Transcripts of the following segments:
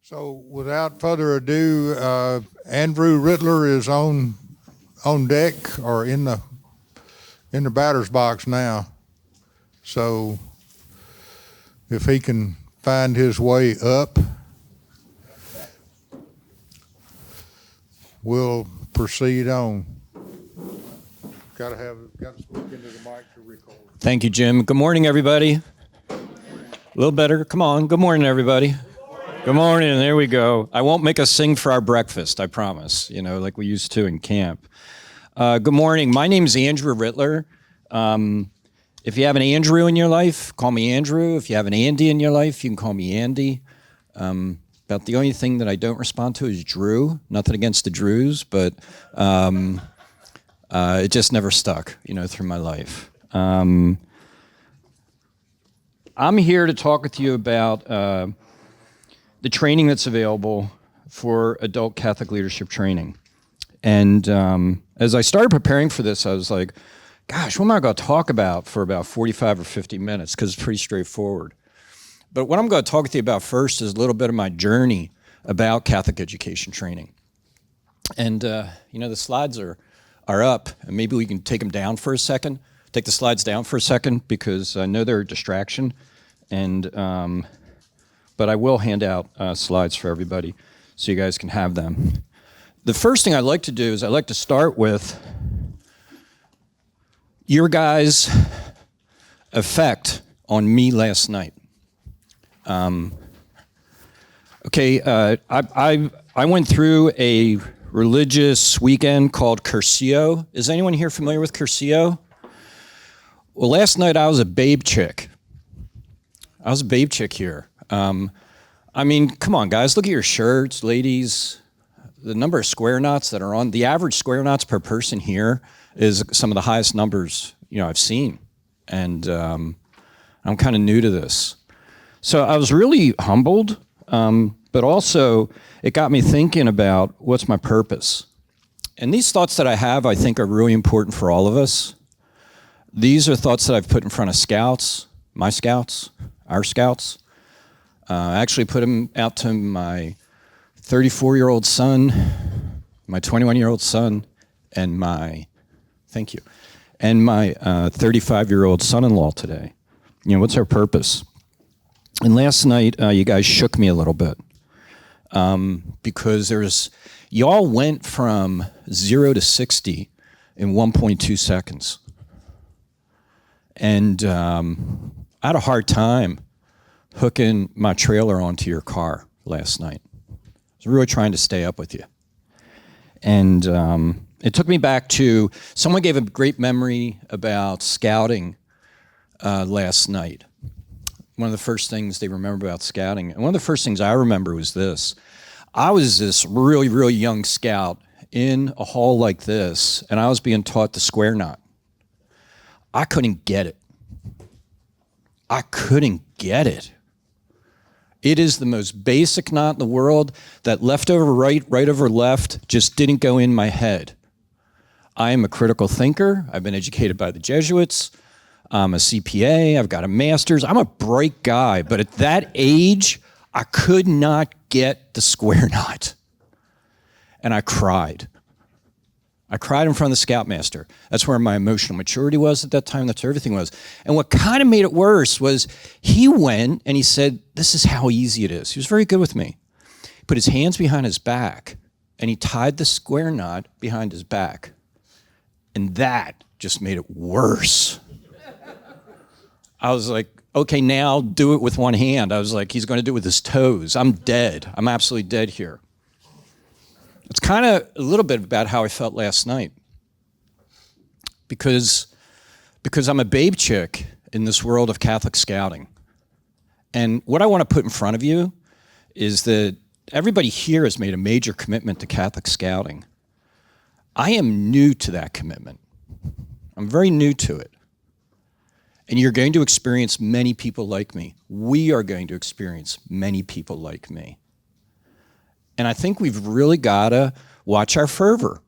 So without further ado, Andrew Rittler is on deck or in the batter's box now. So if he can find his way up, we'll proceed on. Got to speak into the mic to record. Thank you, Jim. Good morning, everybody. A little better. Come on. Good morning, everybody. Good morning. There we go. I won't make us sing for our breakfast, I promise, like we used to in camp. Good morning. My name is Andrew Rittler. If you have an Andrew in your life, call me Andrew. If you have an Andy in your life, you can call me Andy. About the only thing that I don't respond to is Drew. Nothing against the Drews, but it just never stuck, through my life. I'm here to talk with you about the training that's available for adult Catholic leadership training. And as I started preparing for this, I was like, gosh, what am I going to talk about for about 45 or 50 minutes? Because it's pretty straightforward. But what I'm going to talk with you about first is a little bit of my journey about Catholic education training. And, the slides are up, and maybe we can take them down for a second. Take the slides down for a second, because I know they're a distraction. And but I will hand out slides for everybody so you guys can have them. The first thing I'd like to do is I'd like to start with your guys' effect on me last night. I went through a religious weekend called Curcio. Is anyone here familiar with Curcio? Well, last night I was a babe chick. Here. Come on, guys, look at your shirts, ladies. The number of square knots that are on, the average square knots per person here is some of the highest numbers, I've seen. And I'm kind of new to this. So I was really humbled, but also it got me thinking about what's my purpose. And these thoughts that I have, I think, are really important for all of us. These are thoughts that I've put in front of scouts, my scouts, our scouts. I actually put them out to my 34-year-old son, my 21-year-old son, and my 35-year-old son-in-law today. What's our purpose? And last night, you guys shook me a little bit because y'all went from 0 to 60 in 1.2 seconds. And I had a hard time hooking my trailer onto your car last night. I was really trying to stay up with you. And it took me back to, someone gave a great memory about scouting last night. One of the first things they remember about scouting, and one of the first things I remember was this. I was this really, really young scout in a hall like this, and I was being taught the square knot. I couldn't get it. It is the most basic knot in the world. That left over right, right over left, just didn't go in my head. I am a critical thinker. I've been educated by the Jesuits. I'm a CPA. I've got a master's. I'm a bright guy. But at that age, I could not get the square knot. And I cried. I cried in front of the scoutmaster. That's where my emotional maturity was at that time. That's where everything was. And what kind of made it worse was he went and he said, this is how easy it is. He was very good with me. He put his hands behind his back and he tied the square knot behind his back. And that just made it worse. I was like, okay, now do it with one hand. I was like, he's going to do it with his toes. I'm dead. I'm absolutely dead here. It's kind of a little bit about how I felt last night. Because I'm a babe chick in this world of Catholic scouting. And what I want to put in front of you is that everybody here has made a major commitment to Catholic scouting. I am new to that commitment. I'm very new to it. And you're going to experience many people like me. We are going to experience many people like me. And I think we've really got to watch our fervor.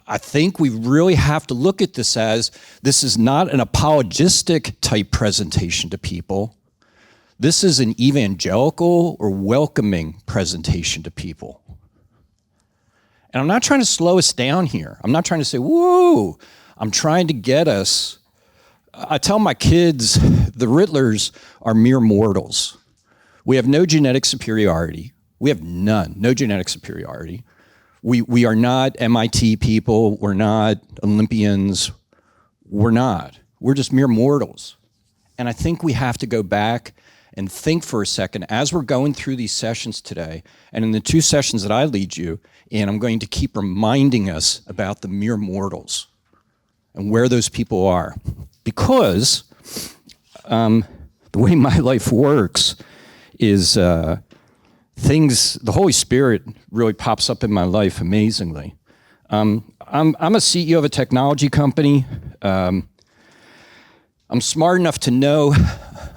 I think we really have to look at this as, this is not an apologistic type presentation to people. This is an evangelical or welcoming presentation to people. And I'm not trying to slow us down here. I'm not trying to say, whoa. I'm trying to get us. I tell my kids, the Rittlers are mere mortals. We have no genetic superiority. We have none, no genetic superiority. We are not MIT people. We're not Olympians. We're not. We're just mere mortals. And I think we have to go back and think for a second as we're going through these sessions today, and in the 2 sessions that I lead you in, I'm going to keep reminding us about the mere mortals and where those people are. Because the way my life works is the Holy Spirit really pops up in my life amazingly. I'm a CEO of a technology company. I'm smart enough to know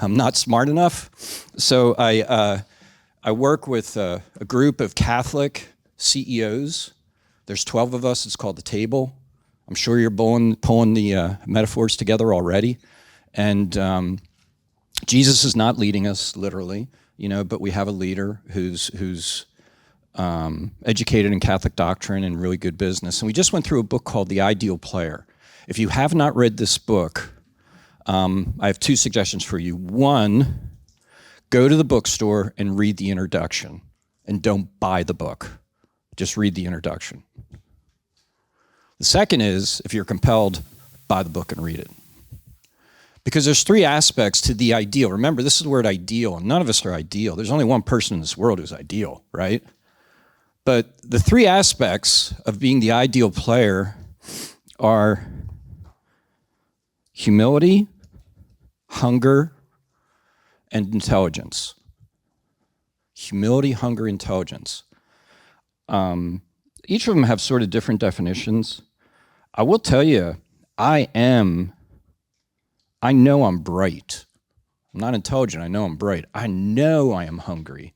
I'm not smart enough. So I work with a group of Catholic CEOs. There's 12 of us. It's called The Table. I'm sure you're pulling the metaphors together already. And Jesus is not leading us literally, but we have a leader who's educated in Catholic doctrine and really good business. And we just went through a book called The Ideal Player. If you have not read this book, I have 2 suggestions for you. 1, go to the bookstore and read the introduction, and don't buy the book. Just read the introduction. The second is, if you're compelled, buy the book and read it. Because there's 3 aspects to the ideal. Remember, this is the word ideal, and none of us are ideal. There's only one person in this world who's ideal, right? But the 3 aspects of being the ideal player are humility, hunger, and intelligence. Humility, hunger, intelligence. Each of them have sort of different definitions. I will tell you, I know I'm bright. I'm not intelligent, I know I'm bright. I know I am hungry.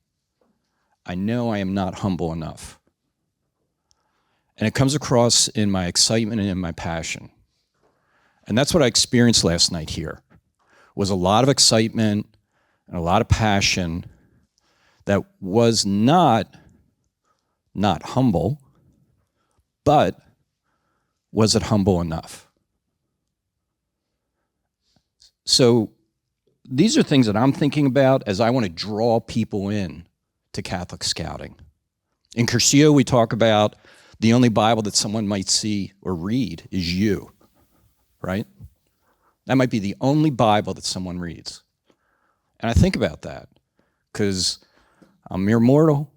I know I am not humble enough. And it comes across in my excitement and in my passion. And that's what I experienced last night here, was a lot of excitement and a lot of passion that was not humble, but was it humble enough? So these are things that I'm thinking about as I want to draw people in to Catholic scouting. In Curcio, we talk about the only Bible that someone might see or read is you, right? That might be the only Bible that someone reads. And I think about that because I'm mere mortal.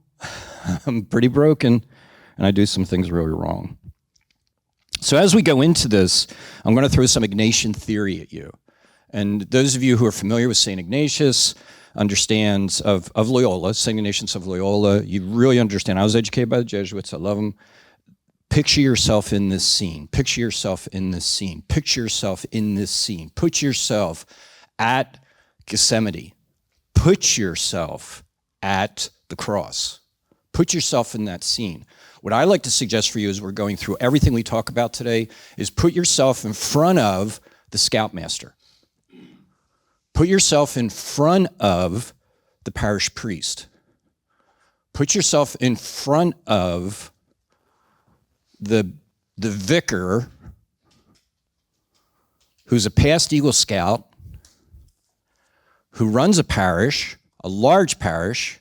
I'm pretty broken, and I do some things really wrong. So as we go into this, I'm going to throw some Ignatian theory at you. And those of you who are familiar with St. Ignatius understands of Loyola, St. Ignatius of Loyola, you really understand. I was educated by the Jesuits. I love them. Picture yourself in this scene. Picture yourself in this scene. Picture yourself in this scene. Put yourself at Gethsemane. Put yourself at the cross. Put yourself in that scene. What I like to suggest for you as we're going through everything we talk about today is put yourself in front of the scoutmaster. Put yourself in front of the parish priest. Put yourself in front of the vicar who's a past Eagle Scout, who runs a parish, a large parish,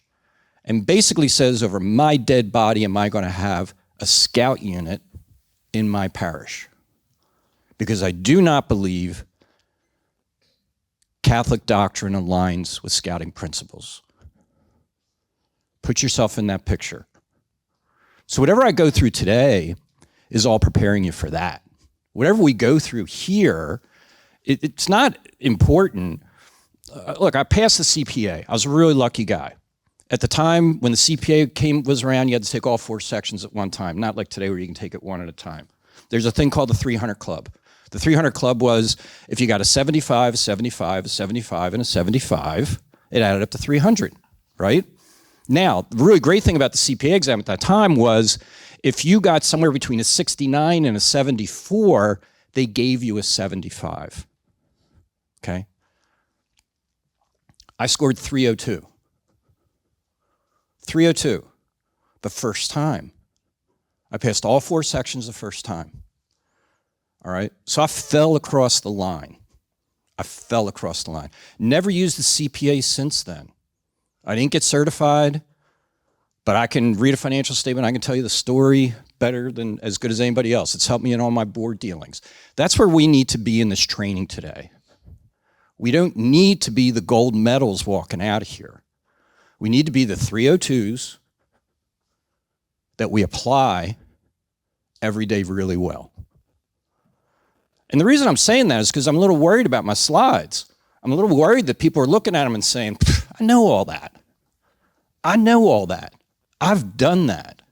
and basically says, over my dead body am I going to have a scout unit in my parish. Because I do not believe Catholic doctrine aligns with scouting principles. Put yourself in that picture. So whatever I go through today is all preparing you for that. Whatever we go through here, it's not important. Look, I passed the CPA. I was a really lucky guy. At the time when the CPA was around, you had to take all 4 sections at one time, not like today where you can take it one at a time. There's a thing called the 300 Club. The 300 Club was if you got a 75, a 75, a 75, and a 75, it added up to 300, right? Now, the really great thing about the CPA exam at that time was if you got somewhere between a 69 and a 74, they gave you a 75, okay? I scored 302. 302, the first time. I passed all 4 sections the first time. All right? So I fell across the line. Never used the CPA since then. I didn't get certified, but I can read a financial statement. I can tell you the story better than as good as anybody else. It's helped me in all my board dealings. That's where we need to be in this training today. We don't need to be the gold medals walking out of here. We need to be the 302s that we apply every day really well. And the reason I'm saying that is because I'm a little worried about my slides. I'm a little worried that people are looking at them and saying, I know all that. I've done that.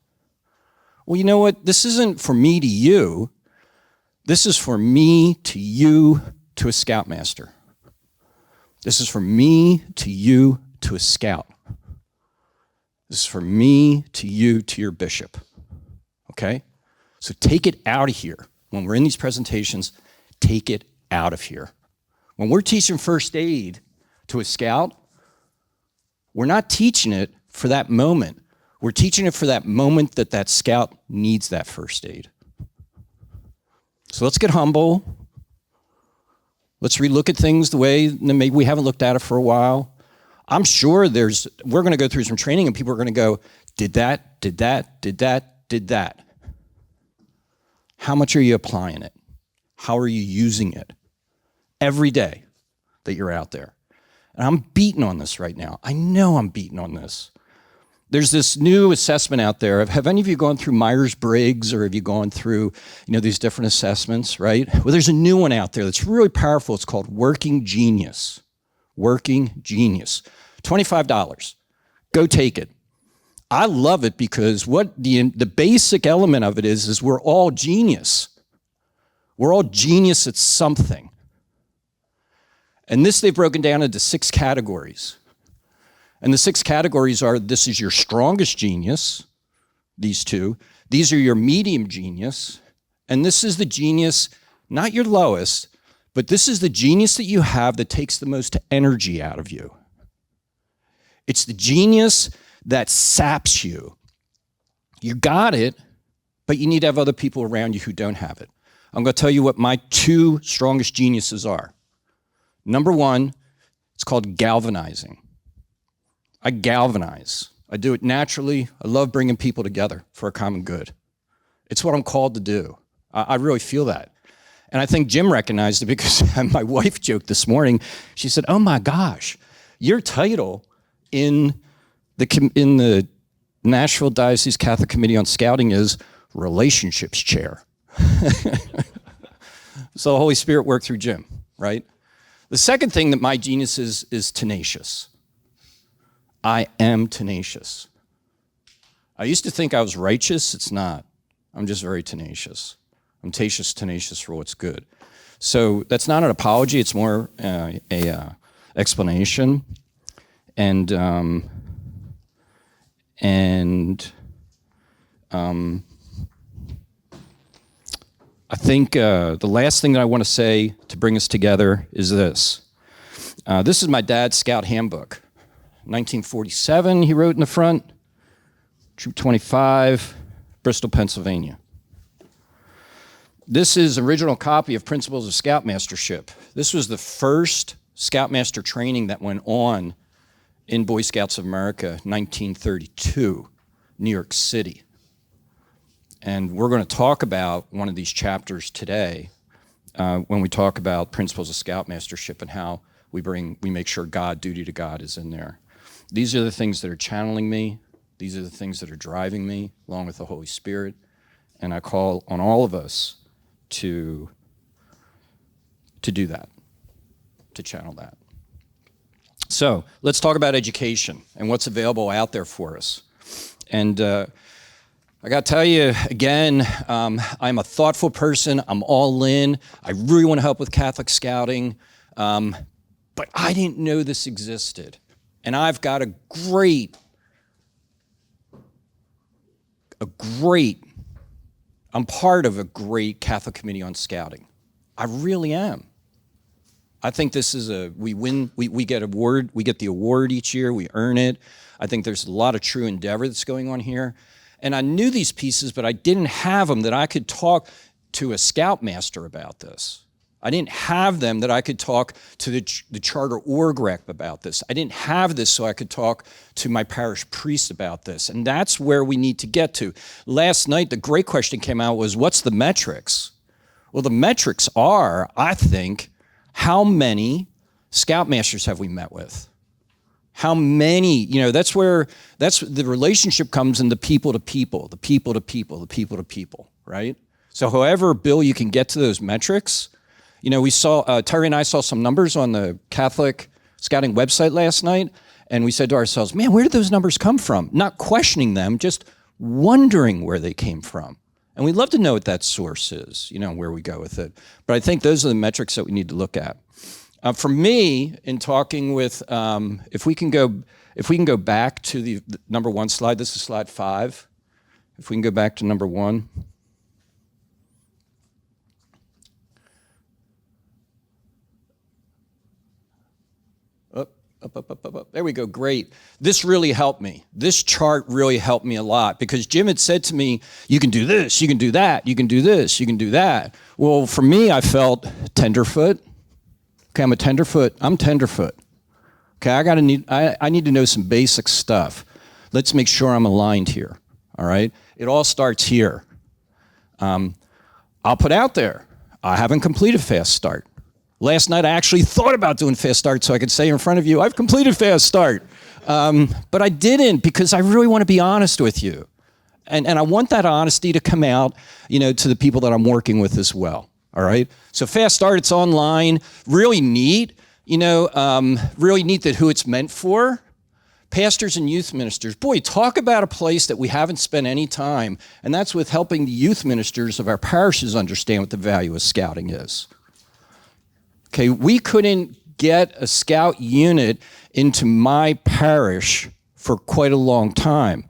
Well, you know what? This isn't for me to you. This is for me to you to a scoutmaster. This is for me to you to a scout. This is for me to you to your bishop. Okay? So take it out of here. When we're in these presentations, take it out of here. When we're teaching first aid to a scout, we're not teaching it for that moment. We're teaching it for that moment that that scout needs that first aid. So let's get humble. Let's relook at things the way that maybe we haven't looked at it for a while. I'm sure we're going to go through some training and people are going to go, did that. How much are you applying it? How are you using it? Every day that you're out there. And I'm beating on this right now. I know I'm beating on this. There's this new assessment out there. Have any of you gone through Myers-Briggs, or have you gone through, these different assessments, right? Well, there's a new one out there that's really powerful. It's called Working Genius. Working Genius. $25. Go take it. I love it because what the basic element of it is we're all genius. We're all genius at something. And this they've broken down into 6 categories. And the 6 categories are, this is your strongest genius, these 2. These are your medium genius. And this is the genius, not your lowest, but this is the genius that you have that takes the most energy out of you. It's the genius that saps you. You got it, but you need to have other people around you who don't have it. I'm going to tell you what my 2 strongest geniuses are. Number 1, it's called galvanizing. I galvanize. I do it naturally. I love bringing people together for a common good. It's what I'm called to do. I really feel that. And I think Jim recognized it because my wife joked this morning. She said, oh my gosh, your title in the Nashville Diocese Catholic Committee on Scouting is Relationships Chair. So the Holy Spirit worked through Jim, right? The second thing that my genius is tenacious. I am tenacious. I used to think I was righteous. It's not. I'm just very tenacious. I'm tenacious for what's good. So that's not an apology. It's more a explanation. And I think the last thing that I want to say to bring us together is this. This is my dad's Scout Handbook. 1947, he wrote in the front, Troop 25, Bristol, Pennsylvania. This is original copy of Principles of Scoutmastership. This was the first Scoutmaster training that went on in Boy Scouts of America, 1932, New York City. And we're going to talk about one of these chapters today when we talk about Principles of Scoutmastership and how we make sure duty to God is in there. These are the things that are channeling me. These are the things that are driving me, along with the Holy Spirit. And I call on all of us to do that, to channel that. So let's talk about education and what's available out there for us. And I got to tell you, again, I'm a thoughtful person. I'm all in. I really want to help with Catholic Scouting. But I didn't know this existed. And I've got I'm part of a great Catholic Committee on Scouting. I really am. I think this is we win, we get the award each year, we earn it. I think there's a lot of true endeavor that's going on here. And I knew these pieces, but I didn't have them that I could talk to a scoutmaster about this. I didn't have them that I could talk to the charter org rep about this. I didn't have this so I could talk to my parish priest about this. And that's where we need to get to. Last night, the great question came out was, what's the metrics? Well, the metrics are, I think, how many scoutmasters have we met with? How many, that's the relationship comes in the people to people, right? So however, Bill, you can get to those metrics. We saw, Terry and I saw some numbers on the Catholic Scouting website last night, and we said to ourselves, man, where did those numbers come from? Not questioning them, just wondering where they came from. And we'd love to know what that source is, where we go with it. But I think those are the metrics that we need to look at. For me, in talking with, if we can go back to the number one slide, this is slide 5. If we can go back to number 1. Up. There we go, great. This really helped me. This chart really helped me a lot because Jim had said to me, you can do this, you can do that, you can do this, you can do that. Well, for me, I felt tenderfoot. Okay, I'm tenderfoot. Okay, I need to know some basic stuff. Let's make sure I'm aligned here, all right? It all starts here. I'll put out there, I haven't completed Fast Start. Last night, I actually thought about doing Fast Start so I could say in front of you, I've completed Fast Start. But I didn't because I really want to be honest with you. And I want that honesty to come out, to the people that I'm working with as well, all right? So Fast Start, it's online, really neat, really neat that who it's meant for. Pastors and youth ministers, boy, talk about a place that we haven't spent any time, and that's with helping the youth ministers of our parishes understand what the value of scouting is. Okay, we couldn't get a scout unit into my parish for quite a long time.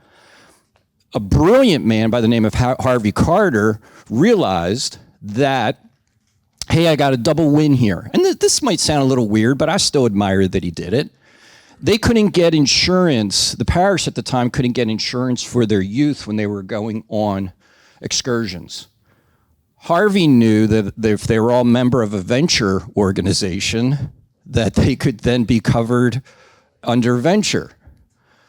A brilliant man by the name of Harvey Carter realized that, hey, I got a double win here. And this might sound a little weird, but I still admire that he did it. They couldn't get insurance, the parish at the time couldn't get insurance for their youth when they were going on excursions. Harvey knew that if they were all member of a venture organization, that they could then be covered under venture.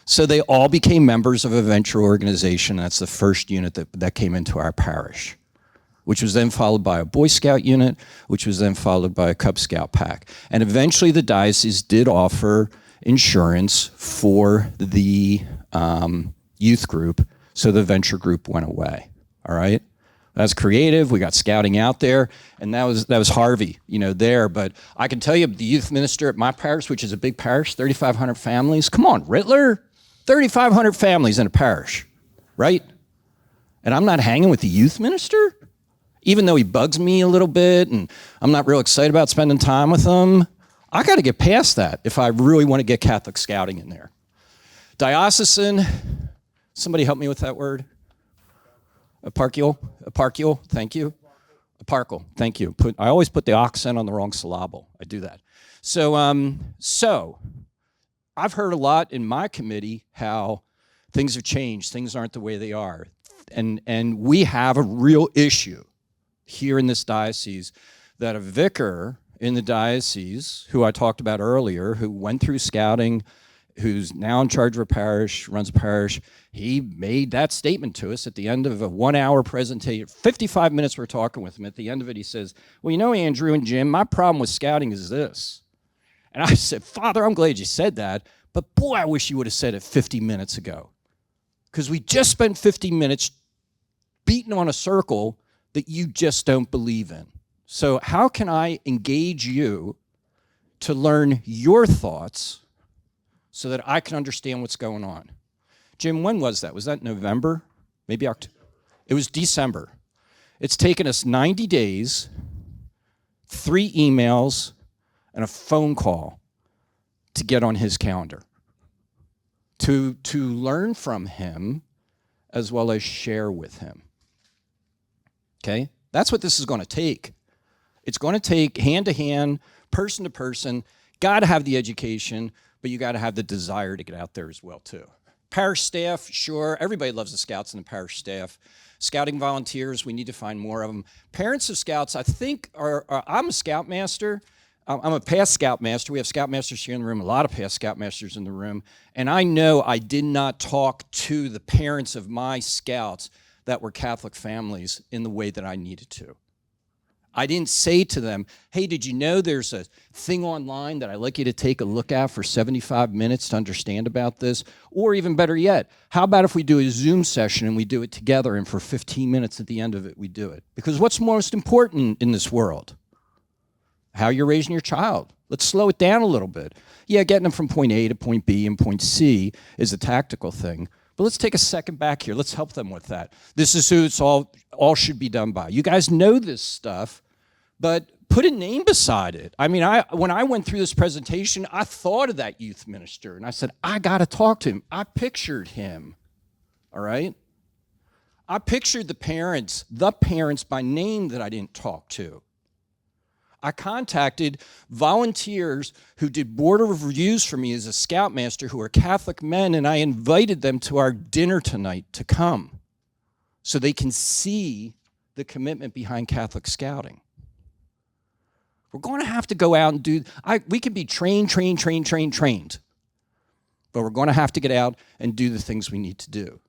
So they all became members of a venture organization. That's the first unit that came into our parish, which was then followed by a Boy Scout unit, which was then followed by a Cub Scout pack. And eventually the diocese did offer insurance for the youth group, so the venture group went away, all right? That's creative. We got scouting out there, and that was Harvey, there. But I can tell you, the youth minister at my parish, which is a big parish, 3,500 families. Come on, Rittler, 3,500 families in a parish, right? And I'm not hanging with the youth minister, even though he bugs me a little bit, and I'm not real excited about spending time with him. I got to get past that if I really want to get Catholic scouting in there. Somebody help me with that word. Eparchial, thank you. Eparchial, thank you. I always put the accent on the wrong syllable. I do that. So I've heard a lot in my committee how things have changed. Things aren't the way they are. And we have a real issue here in this diocese that a vicar in the diocese, who I talked about earlier, who went through scouting, who's now in charge of a parish, runs a parish, he made that statement to us at the end of a 1-hour presentation. 55 minutes we're talking with him. At the end of it, he says, well, Andrew and Jim, my problem with scouting is this. And I said, Father, I'm glad you said that, but boy, I wish you would have said it 50 minutes ago. Because we just spent 50 minutes beating on a circle that you just don't believe in. So how can I engage you to learn your thoughts so that I can understand what's going on? Jim, when was that? Was that November? Maybe October? It was December. It's taken us 90 days, 3 emails, and a phone call to get on his calendar, to learn from him as well as share with him. Okay? That's what this is going to take. It's going to take hand-to-hand person to person. Got to have the education, but you got to have the desire to get out there as well too. Parish staff, sure, everybody loves the Scouts and the parish staff. Scouting volunteers, we need to find more of them. Parents of Scouts, I think, I'm a Scoutmaster. I'm a past Scoutmaster. We have Scoutmasters here in the room, a lot of past Scoutmasters in the room. And I know I did not talk to the parents of my Scouts that were Catholic families in the way that I needed to. I didn't say to them, hey, did you know there's a thing online that I'd like you to take a look at for 75 minutes to understand about this? Or even better yet, how about if we do a Zoom session and we do it together, and for 15 minutes at the end of it, we do it? Because what's most important in this world? How you're raising your child. Let's slow it down a little bit. Yeah, getting them from point A to point B and point C is a tactical thing. But let's take a second back here. Let's help them with that. This is who it's all should be done by. You guys know this stuff, but put a name beside it. I mean, when I went through this presentation, I thought of that youth minister, and I said, I got to talk to him. I pictured him, all right? I pictured the parents by name that I didn't talk to. I contacted volunteers who did board of reviews for me as a Scoutmaster who are Catholic men, and I invited them to our dinner tonight to come so they can see the commitment behind Catholic Scouting. We're going to have to go out and we can be trained, but we're going to have to get out and do the things we need to do.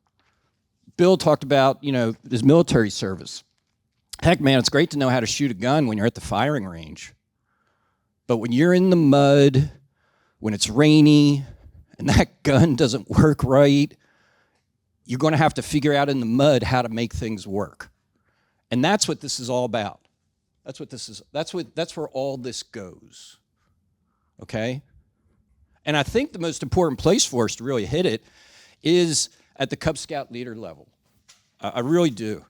Bill talked about, his military service. Heck, man, it's great to know how to shoot a gun when you're at the firing range. But when you're in the mud, when it's rainy, and that gun doesn't work right, you're going to have to figure out in the mud how to make things work. And that's what this is all about. That's where all this goes. Okay? And I think the most important place for us to really hit it is at the Cub Scout leader level. I really do.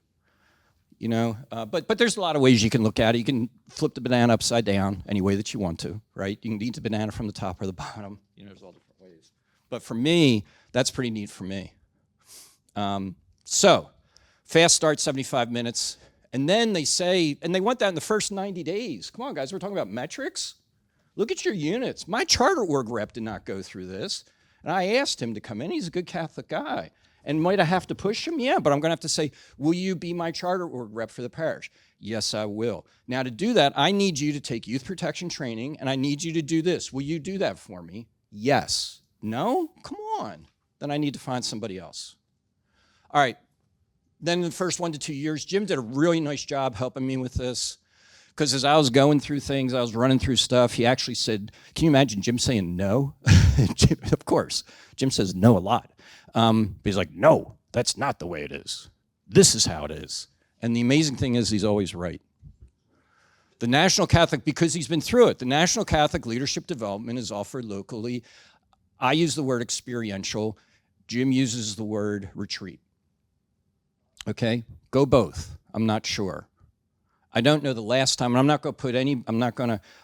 But there's a lot of ways you can look at it. You can flip the banana upside down any way that you want to, right? You can eat the banana from the top or the bottom. There's all different ways. But for me, that's pretty neat for me. So, fast start, 75 minutes. And then they say, and they want that in the first 90 days. Come on, guys, we're talking about metrics. Look at your units. My charter org rep did not go through this. And I asked him to come in. He's a good Catholic guy. And might I have to push him? Yeah, but I'm going to have to say, will you be my charter org rep for the parish? Yes, I will. Now, to do that, I need you to take youth protection training, and I need you to do this. Will you do that for me? Yes. No? Come on. Then I need to find somebody else. All right. Then in the first 1 to 2 years, Jim did a really nice job helping me with this. Because as I was going through things, I was running through stuff, he actually said, can you imagine Jim saying no? Of course. Jim says no a lot. But he's like, no, that's not the way it is. This is how it is. And the amazing thing is he's always right. The National Catholic, because he's been through it, the National Catholic Leadership Development is offered locally. I use the word experiential. Jim uses the word retreat. Okay? Go both. I'm not sure. I don't know the last time, and I'm not going to put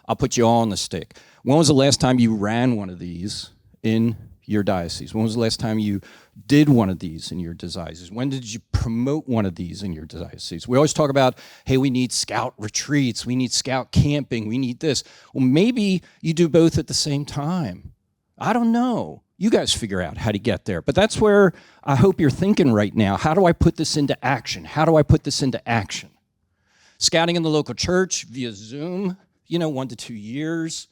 I'll put you all on the stick. When was the last time you ran one of these in your diocese? When was the last time you did one of these in your diocese? When did you promote one of these in your diocese? We always talk about, hey, we need scout retreats, we need scout camping, we need this. Well, maybe you do both at the same time. I don't know. You guys figure out how to get there. But that's where I hope you're thinking right now. How do I put this into action? How do I put this into action? Scouting in the local church via Zoom, 1 to 2 years.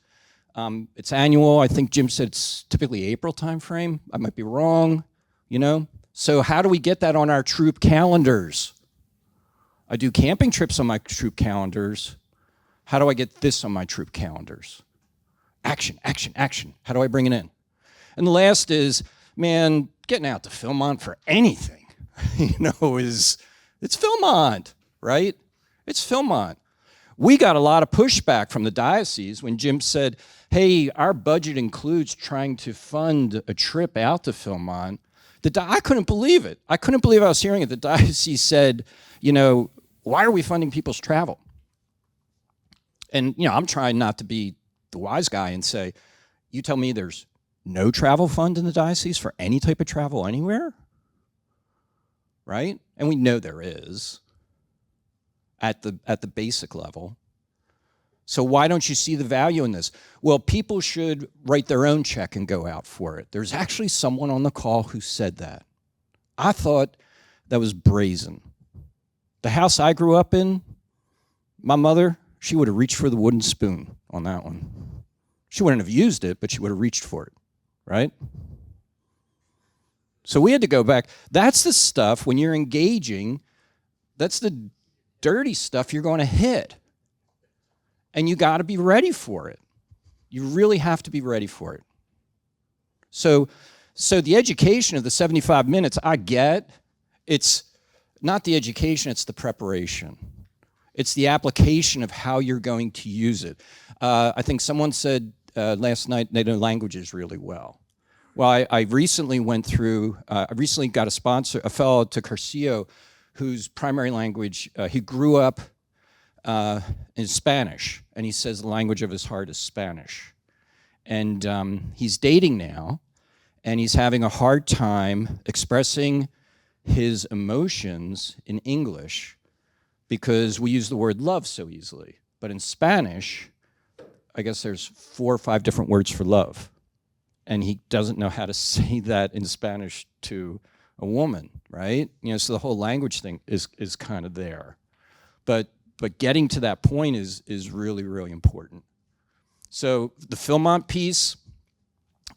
It's annual. I think Jim said it's typically April timeframe. I might be wrong, So how do we get that on our troop calendars? I do camping trips on my troop calendars. How do I get this on my troop calendars? Action, action, action. How do I bring it in? And the last is, man, getting out to Philmont for anything, it's Philmont, right? It's Philmont. We got a lot of pushback from the diocese when Jim said, hey, our budget includes trying to fund a trip out to Philmont. I couldn't believe it. I couldn't believe I was hearing it. The diocese said, why are we funding people's travel? And, I'm trying not to be the wise guy and say, you tell me there's no travel fund in the diocese for any type of travel anywhere? Right? And we know there is. At the basic level. So why don't you see the value in this? Well, people should write their own check and go out for it. There's actually someone on the call who said that. I thought that was brazen. The house I grew up in, my mother, she would have reached for the wooden spoon on that one. She wouldn't have used it, but she would have reached for it, right? So we had to go back. That's the stuff when you're engaging, that's the dirty stuff you're going to hit. And you got to be ready for it. You really have to be ready for it. So the education of the 75 minutes, I get. It's not the education, it's the preparation. It's the application of how you're going to use it. I think someone said last night they know languages really well. Well, I recently went through, I recently got a fellow to Cursillo whose primary language, he grew up in Spanish, and he says the language of his heart is Spanish. And he's dating now, and he's having a hard time expressing his emotions in English because we use the word love so easily. But in Spanish, I guess there's 4 or 5 different words for love. And he doesn't know how to say that in Spanish to a woman, right? So the whole language thing is kind of there. But getting to that point is really, really important. So the Philmont piece,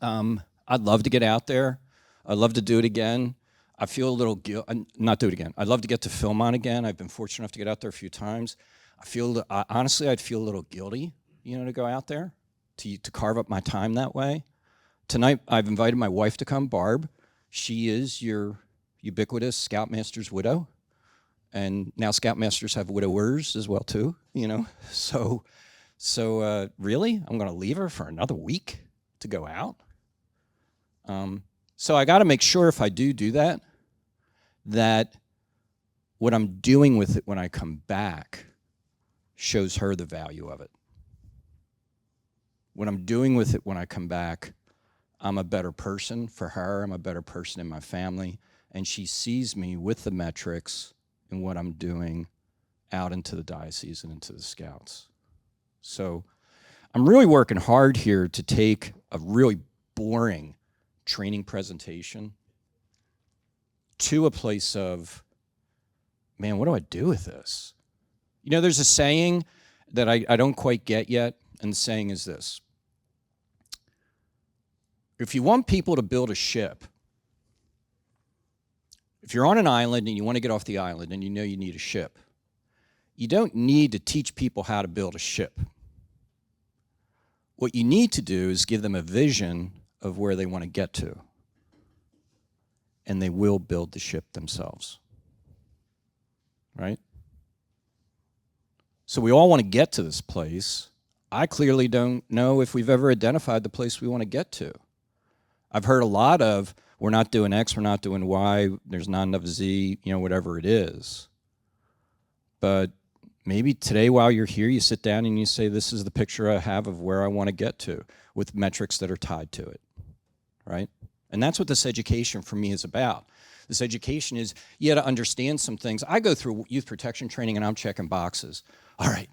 I'd love to get out there. I'd love to do it again. I feel a little not do it again. I'd love to get to Philmont again. I've been fortunate enough to get out there a few times. Honestly, I'd feel a little guilty, to go out there, to carve up my time that way. Tonight, I've invited my wife to come, Barb. She is your ubiquitous Scoutmaster's widow. And now Scoutmasters have widowers as well, too, So really, I'm going to leave her for another week to go out? So I got to make sure if I do that what I'm doing with it when I come back shows her the value of it. What I'm doing with it when I come back, I'm a better person for her, I'm a better person in my family, and she sees me with the metrics and what I'm doing out into the diocese and into the Scouts. So I'm really working hard here to take a really boring training presentation to a place of, man, what do I do with this? There's a saying that I don't quite get yet, and the saying is this. If you want people to build a ship, if you're on an island and you want to get off the island and you know you need a ship, you don't need to teach people how to build a ship. What you need to do is give them a vision of where they want to get to, and they will build the ship themselves, right? So we all want to get to this place. I clearly don't know if we've ever identified the place we want to get to. I've heard a lot of, we're not doing X, we're not doing Y, there's not enough Z, whatever it is. But maybe today while you're here, you sit down and you say, this is the picture I have of where I want to get to with metrics that are tied to it, right? And that's what this education for me is about. This education is, you got to understand some things. I go through youth protection training and I'm checking boxes. All right,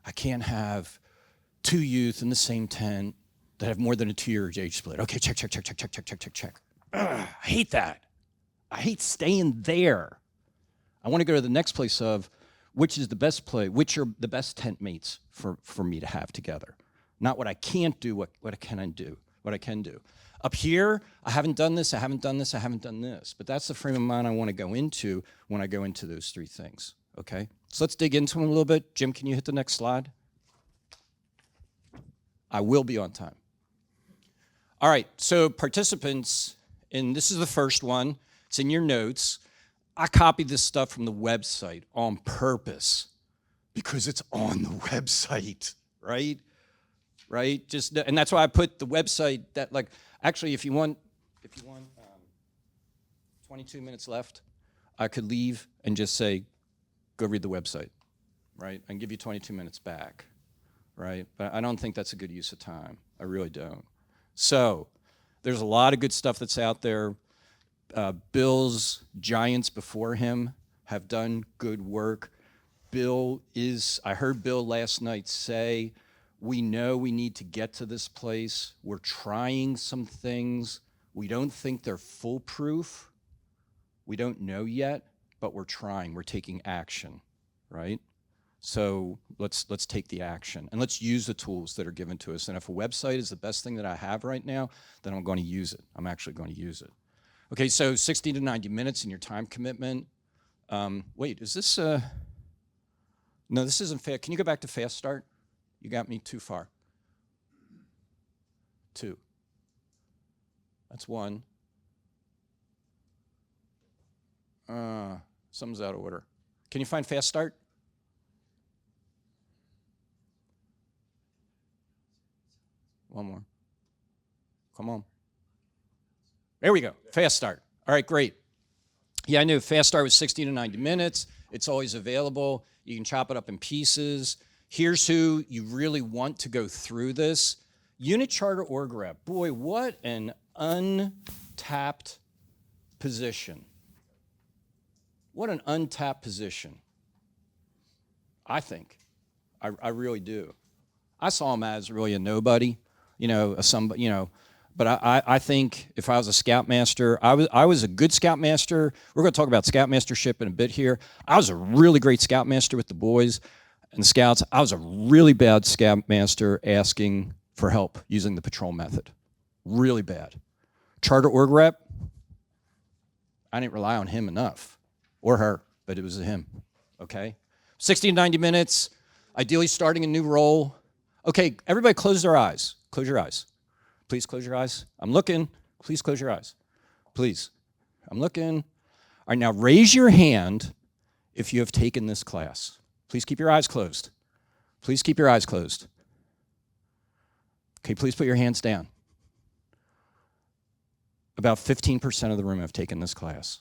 I can't have 2 youth in the same tent that have more than a 2-year age split. Okay, check. Ugh, I hate that. I hate staying there. I want to go to the next place of which is the best play, which are the best tent mates for me to have together. Not what I can't do, what I can do. Up here, I haven't done this, I haven't done this. But that's the frame of mind I want to go into when I go into those 3 things, okay? So let's dig into them a little bit. Jim, can you hit the next slide? I will be on time. All right, so participants, and this is the first one. It's in your notes. I copied this stuff from the website on purpose because it's on the website, right? And that's why I put the website that, actually, if you want 22 minutes left, I could leave and just say, go read the website, right? And give you 22 minutes back, right? But I don't think that's a good use of time. I really don't. So there's a lot of good stuff that's out there. Bill's giants before him have done good work. I heard Bill last night say, we know we need to get to this place. We're trying some things. We don't think they're foolproof. We don't know yet, but we're trying. We're taking action, right? So let's take the action, and let's use the tools that are given to us. And if a website is the best thing that I have right now, then I'm going to use it. I'm actually going to use it. Okay, so 60 to 90 minutes in your time commitment. Wait, is this... No, this isn't fast. Can you go back to fast start? You got me too far. 2. That's 1. Something's out of order. Can you find fast start? One more. Come on. There we go. Fast start. All right, great. Yeah, I knew fast start was 60 to 90 minutes. It's always available. You can chop it up in pieces. Here's who you really want to go through this. Unit Charter Org Rep. Boy, what an untapped position. What an untapped position. I think. I really do. I saw him as really a nobody, but I think if I was a Scoutmaster, I was a good Scoutmaster. We're going to talk about Scoutmastership in a bit here. I was a really great Scoutmaster with the boys and the Scouts. I was a really bad Scoutmaster asking for help using the patrol method. Really bad. Charter Org Rep, I didn't rely on him enough, or her, but it was him, okay? 60 to 90 minutes, ideally starting a new role. Okay, everybody close their eyes. Close your eyes. Please close your eyes. I'm looking. Please close your eyes. Please. I'm looking. All right, now raise your hand if you have taken this class. Please keep your eyes closed. Please keep your eyes closed. Okay, please put your hands down. About 15% of the room have taken this class.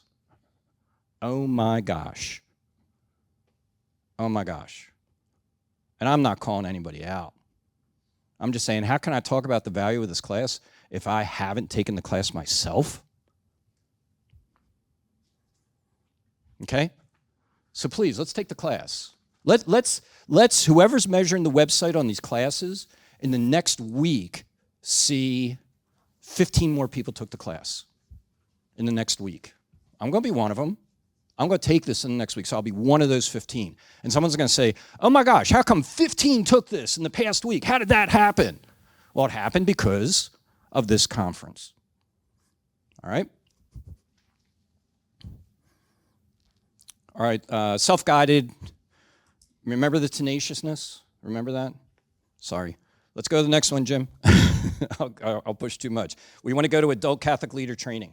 Oh my gosh. Oh my gosh. And I'm not calling anybody out. I'm just saying, how can I talk about the value of this class if I haven't taken the class myself? Okay? So please, let's take the class. Let's whoever's measuring the website on these classes, in the next week, see 15 more people took the class in the next week. I'm going to be one of them. I'm going to take this in the next week, so I'll be one of those 15. And someone's going to say, oh my gosh, how come 15 took this in the past week? How did that happen? Well, it happened because of this conference. All right? All right, self-guided. Remember the tenaciousness? Remember that? Sorry. Let's go to the next one, Jim. I'll push too much. We want to go to Adult Catholic Leader Training.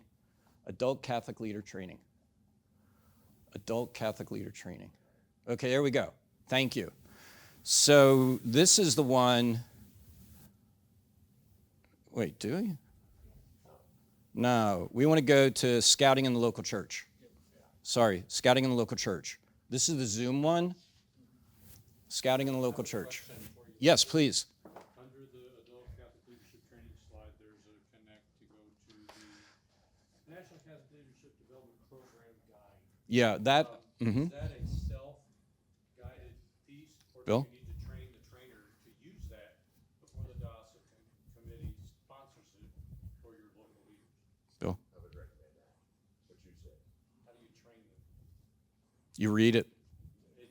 Adult Catholic Leader Training. Adult Catholic Leader Training. Okay, there we go. Thank you. So this is the one. Wait, do we? No, we want to go to Scouting in the Local Church. Sorry, Scouting in the Local Church. This is the Zoom one. Scouting in the Local Church. Yes, please. Under the Adult Catholic Leadership Training slide, there's a connect to go to the National Catholic Leadership Development Program Guide. Yeah, that. Is that a self-guided piece, or Bill? do you need to train the trainer to use that before the DASA committee sponsors it for your local leaders? Bill, I would recommend that, what you said. How do you train them? you read it.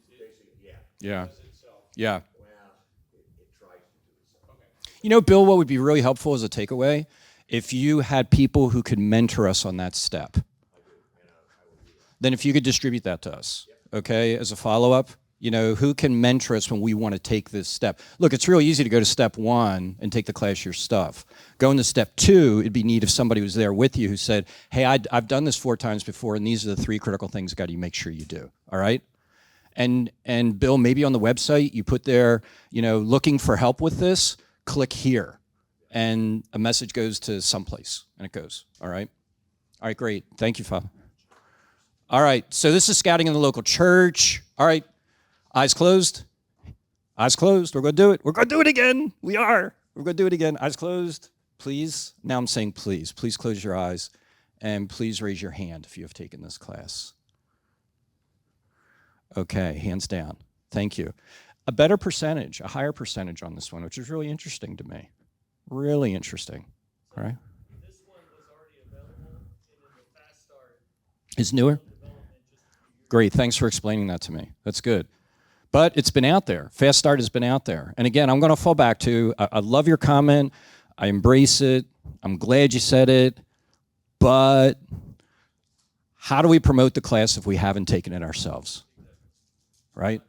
Basically, yeah. Yeah. Does itself? Yeah. Well, it tries to do something. Okay. You know, Bill, what would be really helpful as a takeaway? If you had people who could mentor us on that step. Then if you could distribute that to us, okay, as a follow-up, who can mentor us when we want to take this step? Look, it's real easy to go to step 1 and take the class your stuff. Going to step 2, it'd be neat if somebody was there with you who said, hey, I've done this 4 times before, and these are the 3 critical things got to make sure you do, all right? And Bill, maybe on the website, you put there, looking for help with this, click here, and a message goes to someplace, and it goes, all right? All right, great. Thank you, Father. All right, so this is Scouting in the Local Church. All right, eyes closed. Eyes closed. We're going to do it. We're going to do it again. We are. We're going to do it again. Eyes closed. Please. Now I'm saying please. Please close your eyes, and please raise your hand if you have taken this class. Okay, hands down. Thank you. A better percentage, a higher percentage on this one, which is really interesting to me. Really interesting, all right? This one was already available, and then the Fast Start It's newer? development just a few years. Great, thanks for explaining that to me. That's good. But it's been out there. Fast Start has been out there. And again, I'm going to fall back to, I love your comment. I embrace it. I'm glad you said it. But how do we promote the class if we haven't taken it ourselves? Right?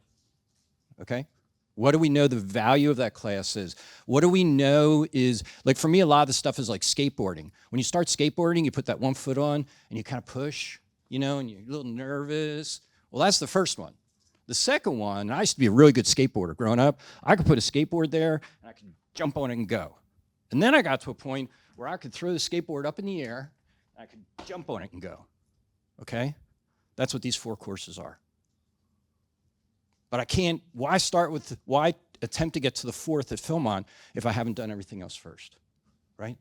Okay? What do we know the value of that class is? What do we know is, like for me, a lot of the stuff is like skateboarding. When you start skateboarding, you put that one foot on and you kind of push, you know, and you're a little nervous. Well, that's the first one. The second one, and I used to be a really good skateboarder growing up. I could put a skateboard there and I could jump on it and go. And then I got to a point where I could throw the skateboard up in the air and I could jump on it and go. Okay? That's what these 4 courses are. But I can't, why attempt to get to the 4th at Philmont if I haven't done everything else first, right?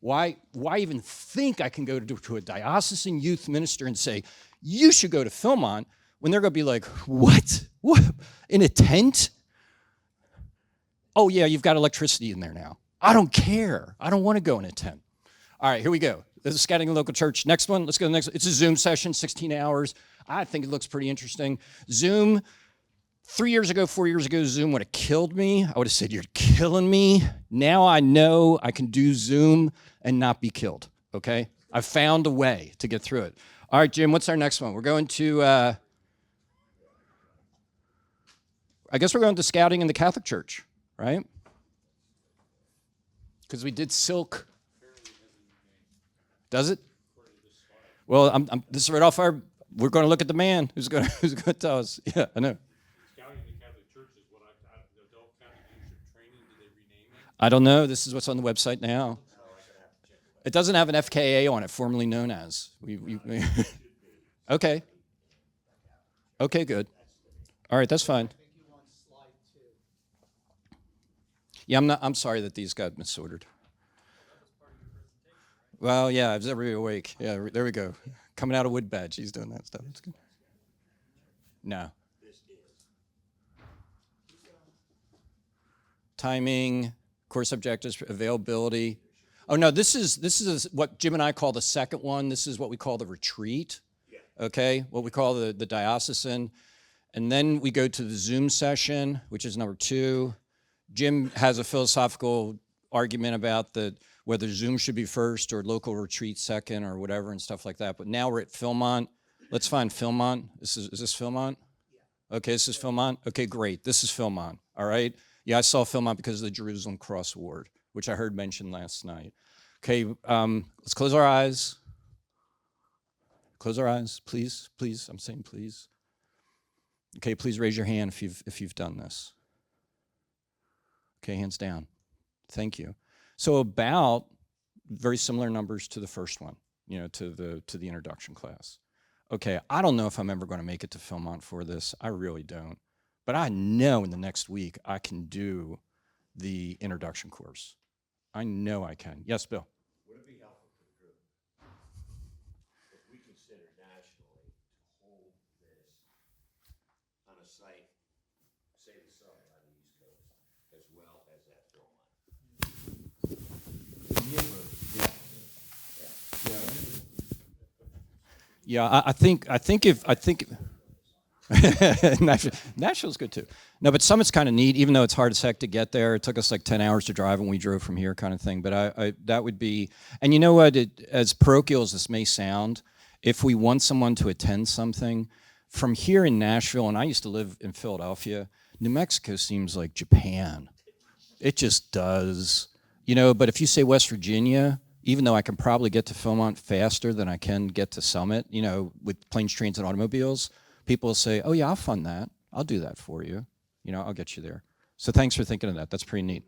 Why even think I can go to a diocesan youth minister and say, you should go to Philmont, when they're going to be like, what? What? In a tent? Oh, yeah, you've got electricity in there now. I don't care. I don't want to go in a tent. All right, here we go. This is Scouting a Local Church. Next one, let's go to the next. It's a Zoom session, 16 hours. I think it looks pretty interesting. Zoom, 3 years ago, 4 years ago, Zoom would have killed me. I would have said, you're killing me. Now I know I can do Zoom and not be killed, okay? I found a way to get through it. All right, Jim, what's our next one? We're going to, I guess we're going to Scouting in the Catholic Church, right? Because we did Silk. Does it? Well, this is right off our, we're going to look at the man who's going to tell us. Yeah, I know. Scouting in the Catholic Church is what the Adult Catholic Leadership Training, did they rename it? I don't know. This is what's on the website now. It doesn't have an FKA on it, formerly known as. Okay. Okay, good. All right, that's fine. Yeah, I'm sorry that these got misordered. Well, yeah, I was every awake. Yeah, there we go. Coming out of Wood Badge, he's doing that stuff. That's good. No. Timing, course objectives, availability. Oh no, this is what Jim and I call the second one. This is what we call the retreat. Okay, what we call the diocesan. And then we go to the Zoom session, which is number 2. Jim has a philosophical argument about whether Zoom should be first or local retreat second or whatever and stuff like that. But now we're at Philmont. Let's find Philmont. Is this Philmont? Okay, this is Philmont. Okay, great. This is Philmont. All right. Yeah, I saw Philmont because of the Jerusalem Cross Award, which I heard mentioned last night. Okay, let's close our eyes. Close our eyes, please. Please. I'm saying please. Okay, please raise your hand if you've done this. Okay, hands down. Thank you. So about very similar numbers to the first one, to the introduction class. Okay, I don't know if I'm ever going to make it to Philmont for this. I really don't. But I know in the next week I can do the introduction course. I know I can. Yes, Bill? Would it be helpful to the group if we consider nationally to hold this on a site, say the Southern on the East Coast, as well as at Philmont? Yeah, I think Nashville's good too. No, but Summit's kind of neat, even though it's hard as heck to get there. It took us like 10 hours to drive, and we drove from here, kind of thing. But I that would be, and you know what? As parochial as this may sound, if we want someone to attend something from here in Nashville, and I used to live in Philadelphia, New Mexico seems like Japan. It just does, But if you say West Virginia, even though I can probably get to Philmont faster than I can get to Summit, with planes, trains, and automobiles, people will say, oh, yeah, I'll fund that. I'll do that for you. I'll get you there. So thanks for thinking of that. That's pretty neat.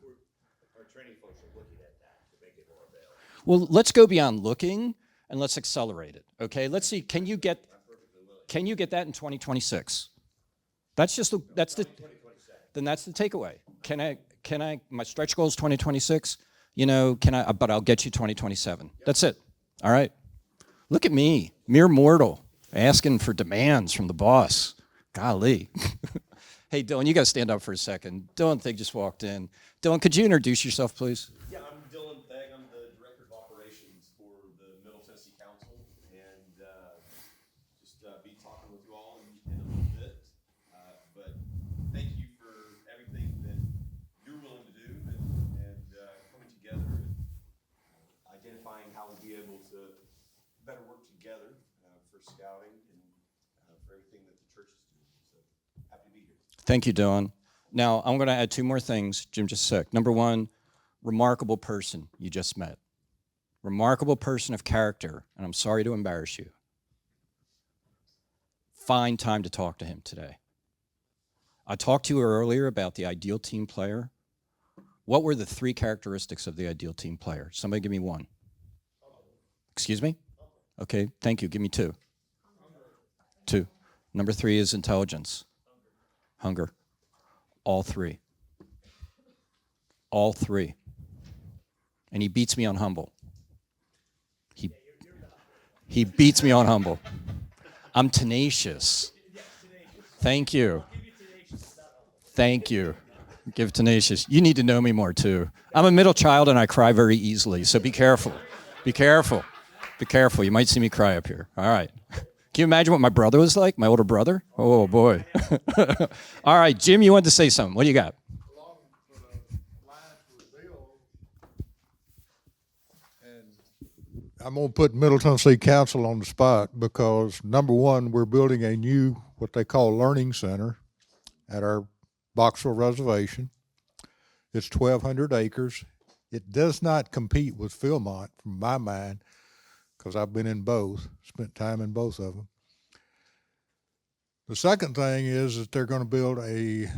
Our training folks are looking at that to make it more available. Well, let's go beyond looking and let's accelerate it. Okay, let's see. Can you get that in 2026? That's the takeaway. Can I? My stretch goal is 2026. But I'll get you 2027. That's it. All right. Look at me, mere mortal, asking for demands from the boss. Golly. Hey, Dylan, you got to stand up for a second. Dylan Thig just walked in. Dylan, could you introduce yourself, please? Yeah, I'm Dylan Theg. I'm the Director of Operations for the Middle Tennessee Council, and just be talking with you all in a little bit. But thank you for everything that you're willing to do and coming together and identifying how we'll be able to better work together for scouting and for everything that the church is doing. So happy to be here. Thank you, Dylan. Now, I'm going to add two more things. Jim just said. Number one, remarkable person you just met. Remarkable person of character, and I'm sorry to embarrass you. Find time to talk to him today. I talked to you earlier about the ideal team player. What were the three characteristics of the ideal team player? Somebody give me one. Excuse me? Okay, thank you. Give me two. Two. Number three is intelligence. Hunger. All three. All three. And he beats me on humble. He beats me on humble. I'm tenacious. Thank you. Thank you. Give tenacious. You need to know me more too. I'm a middle child and I cry very easily, so be careful. Be careful. Be careful. You might see me cry up here. All right. Can you imagine what my brother was like, my older brother? Oh, boy. All right, Jim, you wanted to say something. What do you got? Along the lines with Bill, and I'm going to put Middle Tennessee Council on the spot because, number one, we're building a new, what they call learning center at our Boxville Reservation. It's 1,200 acres. It does not compete with Philmont, from my mind, because I've been in both, spent time in both of them. The second thing is that they're going to build a,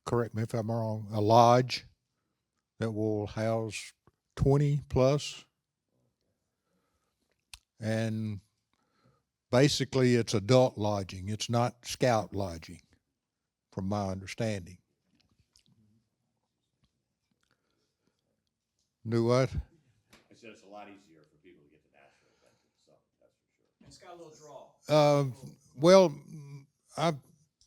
correct me if I'm wrong, a lodge that will house 20 plus. And basically it's adult lodging. It's not scout lodging, from my understanding. Do what? I said it's a lot easier for people to get to Nashville than some, that's for sure. It's got a little draw. Well, I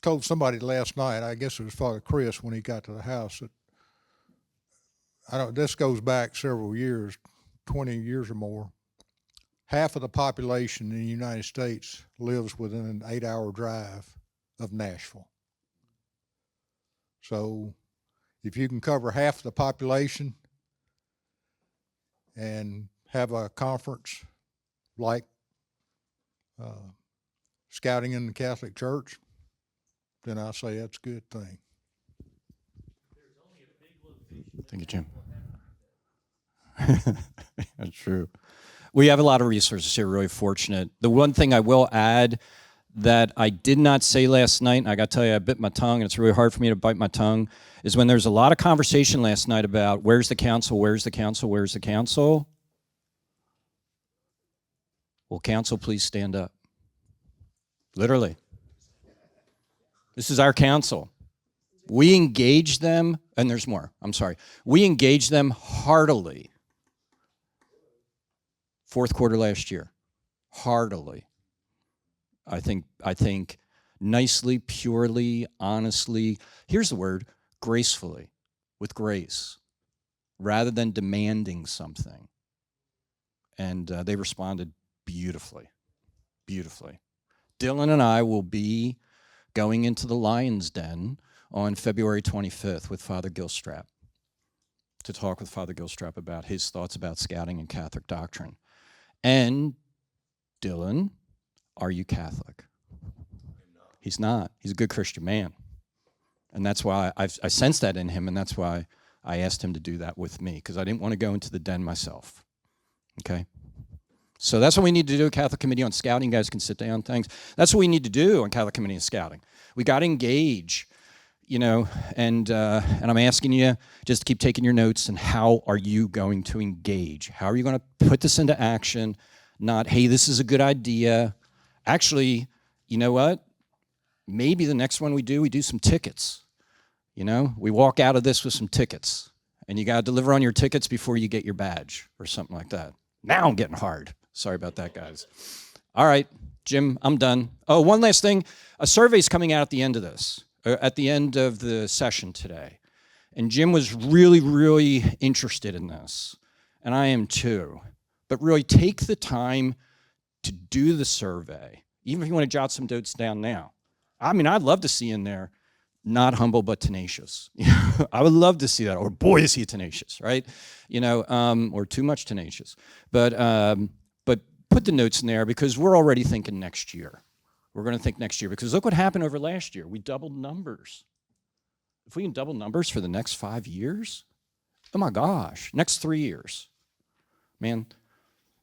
told somebody last night, I guess it was Father Chris when he got to the house, that this goes back several years, 20 years or more. Half of the population in the United States lives within an 8-hour drive of Nashville. So if you can cover half the population and have a conference like scouting in the Catholic Church, then I say that's a good thing. Thank you, Jim. That's true. We have a lot of resources here, really fortunate. The one thing I will add that I did not say last night, and I got to tell you, I bit my tongue, and it's really hard for me to bite my tongue, is when there's a lot of conversation last night about where's the council, where's the council, where's the council? Will council please stand up? Literally. This is our council. We engage them, and there's more, I'm sorry. We engage them heartily. Fourth quarter last year, heartily. I think nicely, purely, honestly, here's the word, gracefully, with grace, rather than demanding something. And they responded beautifully, beautifully. Dylan and I will be going into the Lion's Den on February 25th with Father Gilstrap to talk with Father Gilstrap about his thoughts about scouting and Catholic doctrine. And Dylan, are you Catholic? He's not. He's a good Christian man. And that's why I sensed that in him, and that's why I asked him to do that with me, because I didn't want to go into the den myself. Okay? So that's what we need to do at Catholic Committee on Scouting. You guys can sit down, thanks. That's what we need to do on Catholic Committee on Scouting. We got to engage, and I'm asking you just to keep taking your notes, and how are you going to engage? How are you going to put this into action? Not, hey, this is a good idea. Actually, you know what? Maybe the next one we do some tickets. We walk out of this with some tickets, and you got to deliver on your tickets before you get your badge or something like that. Now I'm getting hard. Sorry about that, guys. All right. Jim, I'm done. Oh, one last thing. A survey's coming out at the end of this, at the end of the session today. And Jim was really, really interested in this. And I am too. But really take the time to do the survey, even if you want to jot some notes down now. I mean, I'd love to see in there, not humble but tenacious. I would love to see that. Or boy, is he tenacious, right? Or too much tenacious. But put the notes in there because we're already thinking next year. We're going to think next year because look what happened over last year. We doubled numbers. If we can double numbers for the next 5 years, oh my gosh, next 3 years, man,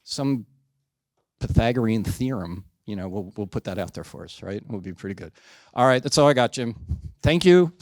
some Pythagorean theorem, we'll put that out there for us, right? It would be pretty good. All right, that's all I got, Jim. Thank you.